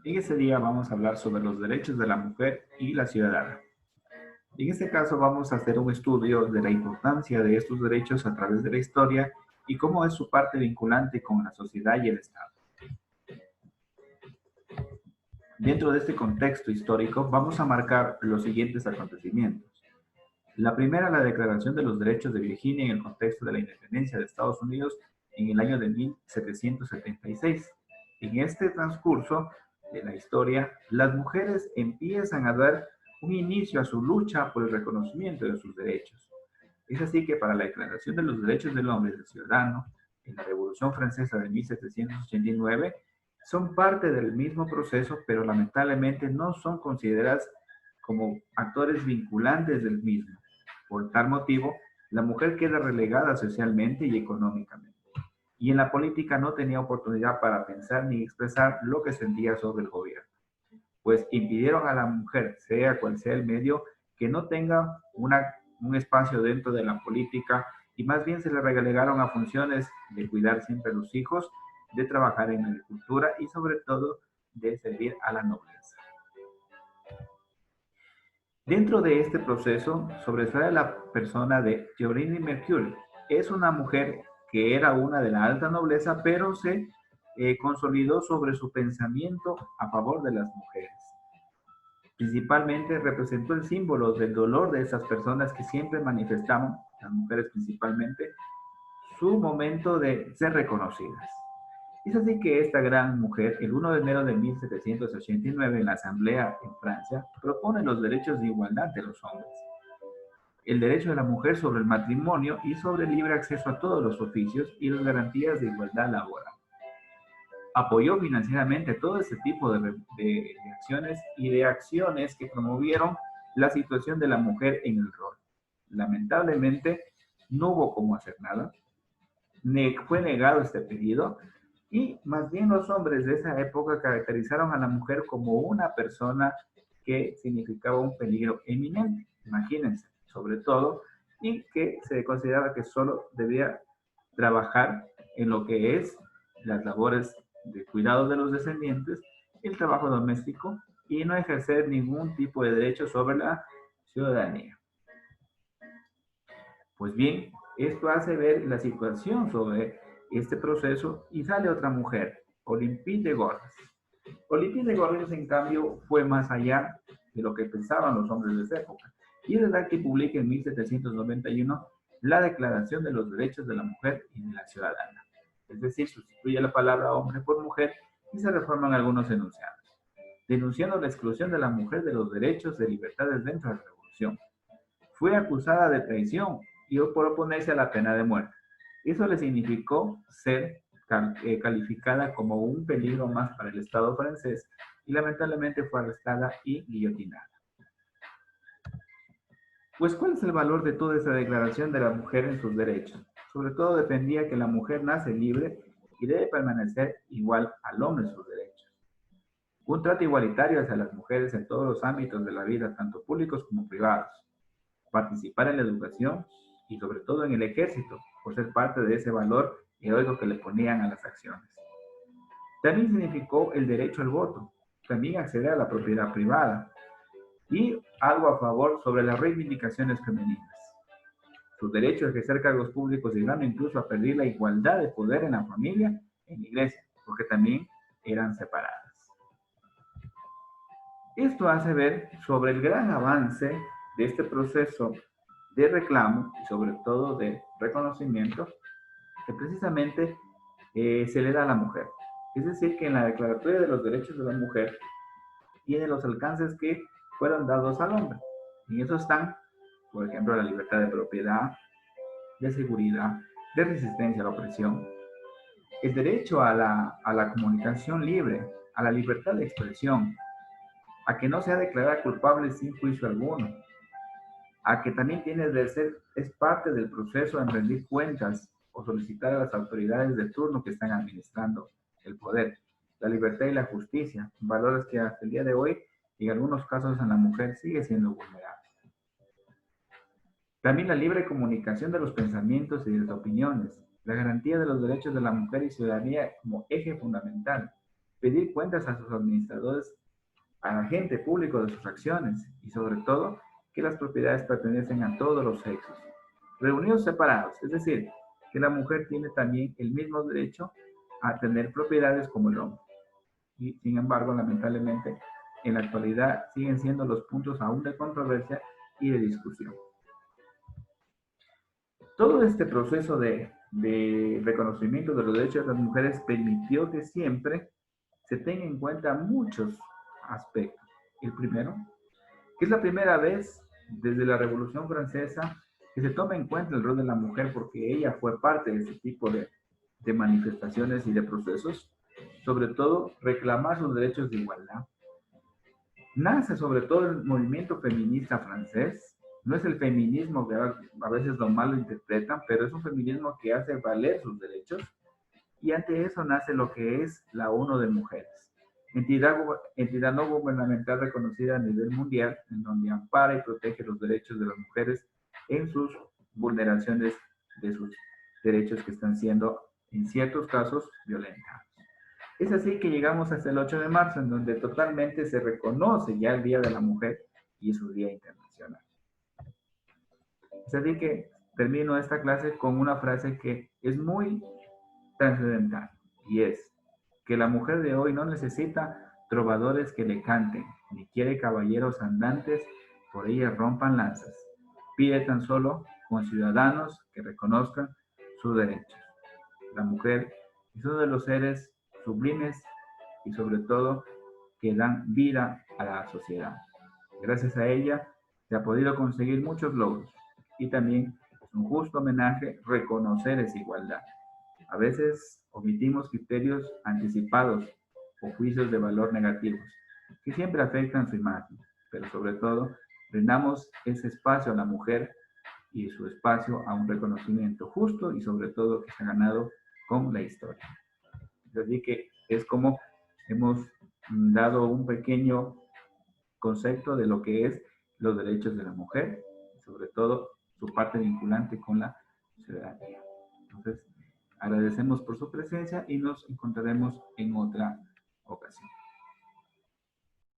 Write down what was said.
En este día vamos a hablar sobre los derechos de la mujer y la ciudadana. En este caso vamos a hacer un estudio de la importancia de estos derechos a través de la historia y cómo es su parte vinculante con la sociedad y el Estado. Dentro de este contexto histórico vamos a marcar los siguientes acontecimientos. La primera, la Declaración de los Derechos de Virginia en el contexto de la independencia de Estados Unidos en el año de 1776. En este transcurso de la historia, las mujeres empiezan a dar un inicio a su lucha por el reconocimiento de sus derechos. Es así que para la Declaración de los Derechos del Hombre y del Ciudadano, en la Revolución Francesa de 1789, son parte del mismo proceso, pero lamentablemente no son consideradas como actores vinculantes del mismo. Por tal motivo, la mujer queda relegada socialmente y económicamente. Y en la política no tenía oportunidad para pensar ni expresar lo que sentía sobre el gobierno, pues impidieron a la mujer, sea cual sea el medio, que no tenga un espacio dentro de la política y más bien se le relegaron a funciones de cuidar siempre a los hijos, de trabajar en agricultura y sobre todo de servir a la nobleza. Dentro de este proceso sobresale la persona de Theophile Mercury. Es una mujer que era una de la alta nobleza, pero se consolidó sobre su pensamiento a favor de las mujeres. Principalmente representó el símbolo del dolor de esas personas que siempre manifestaban, las mujeres principalmente, su momento de ser reconocidas. Es así que esta gran mujer, el 1 de enero de 1789, en la Asamblea en Francia, propone los derechos de igualdad de los hombres, el derecho de la mujer sobre el matrimonio y sobre el libre acceso a todos los oficios y las garantías de igualdad laboral. Apoyó financieramente todo ese tipo de acciones y de acciones que promovieron la situación de la mujer en el rol. Lamentablemente, no hubo cómo hacer nada, fue negado este pedido y más bien los hombres de esa época caracterizaron a la mujer como una persona que significaba un peligro eminente, imagínense, sobre todo, y que se consideraba que solo debía trabajar en lo que es las labores de cuidado de los descendientes, el trabajo doméstico y no ejercer ningún tipo de derecho sobre la ciudadanía. Pues bien, esto hace ver la situación sobre este proceso y sale otra mujer, Olympe de Gaulle. Olympe de Gaulle, en cambio, fue más allá de lo que pensaban los hombres de esa época y es verdad que publica en 1791 la Declaración de los Derechos de la Mujer y de la Ciudadana. Es decir, sustituye la palabra hombre por mujer y se reforman algunos enunciados, denunciando la exclusión de la mujer de los derechos de libertades dentro de la revolución. Fue acusada de traición y por oponerse a la pena de muerte. Eso le significó ser calificada como un peligro más para el Estado francés y lamentablemente fue arrestada y guillotinada. Pues, ¿cuál es el valor de toda esa declaración de la mujer en sus derechos? Sobre todo defendía que la mujer nace libre y debe permanecer igual al hombre en sus derechos. Un trato igualitario hacia las mujeres en todos los ámbitos de la vida, tanto públicos como privados. Participar en la educación y sobre todo en el ejército, por ser parte de ese valor heroico que le ponían a las acciones. También significó el derecho al voto, también acceder a la propiedad privada y algo a favor sobre las reivindicaciones femeninas. Su derecho a ejercer cargos públicos llegando incluso a pedir la igualdad de poder en la familia, en la iglesia, porque también eran separadas. Esto hace ver sobre el gran avance de este proceso de reclamo y sobre todo de reconocimiento que precisamente se le da a la mujer. Es decir, que en la Declaratoria de los Derechos de la Mujer tiene los alcances que fueron dados al hombre. En eso están, por ejemplo, la libertad de propiedad, de seguridad, de resistencia a la opresión, el derecho a la comunicación libre, a la libertad de expresión, a que no sea declarada culpable sin juicio alguno, a que también tiene de ser, es parte del proceso en rendir cuentas o solicitar a las autoridades de turno que están administrando el poder, la libertad y la justicia, valores que hasta el día de hoy, en algunos casos en la mujer sigue siendo vulnerable. También la libre comunicación de los pensamientos y de las opiniones, la garantía de los derechos de la mujer y ciudadanía como eje fundamental, pedir cuentas a sus administradores, al agente público de sus acciones y sobre todo que las propiedades pertenecen a todos los sexos, reunidos separados, es decir, que la mujer tiene también el mismo derecho a tener propiedades como el hombre. Y sin embargo, lamentablemente, en la actualidad siguen siendo los puntos aún de controversia y de discusión. Todo este proceso de reconocimiento de los derechos de las mujeres permitió que siempre se tenga en cuenta muchos aspectos. El primero, que es la primera vez desde la Revolución Francesa que se toma en cuenta el rol de la mujer porque ella fue parte de ese tipo de manifestaciones y de procesos, sobre todo reclamar sus derechos de igualdad. Nace sobre todo el movimiento feminista francés. No es el feminismo que a veces lo mal lo interpretan, pero es un feminismo que hace valer sus derechos y ante eso nace lo que es la ONU de Mujeres, entidad no gubernamental reconocida a nivel mundial, en donde ampara y protege los derechos de las mujeres en sus vulneraciones de sus derechos que están siendo, en ciertos casos, violentados. Es así que llegamos hasta el 8 de marzo, en donde totalmente se reconoce ya el Día de la Mujer y su Día Internacional. Es así que termino esta clase con una frase que es muy trascendental, y es que la mujer de hoy no necesita trovadores que le canten, ni quiere caballeros andantes por ella rompan lanzas. Pide tan solo con ciudadanos que reconozcan sus derechos. La mujer es uno de los seres sublimes y sobre todo que dan vida a la sociedad. Gracias a ella se ha podido conseguir muchos logros y también es un justo homenaje reconocer esa igualdad. A veces omitimos criterios anticipados o juicios de valor negativos que siempre afectan su imagen, pero sobre todo brindamos ese espacio a la mujer y su espacio a un reconocimiento justo y sobre todo que se ha ganado con la historia. Así que es como hemos dado un pequeño concepto de lo que es los derechos de la mujer, sobre todo su parte vinculante con la ciudadanía. Entonces, agradecemos por su presencia y nos encontraremos en otra ocasión.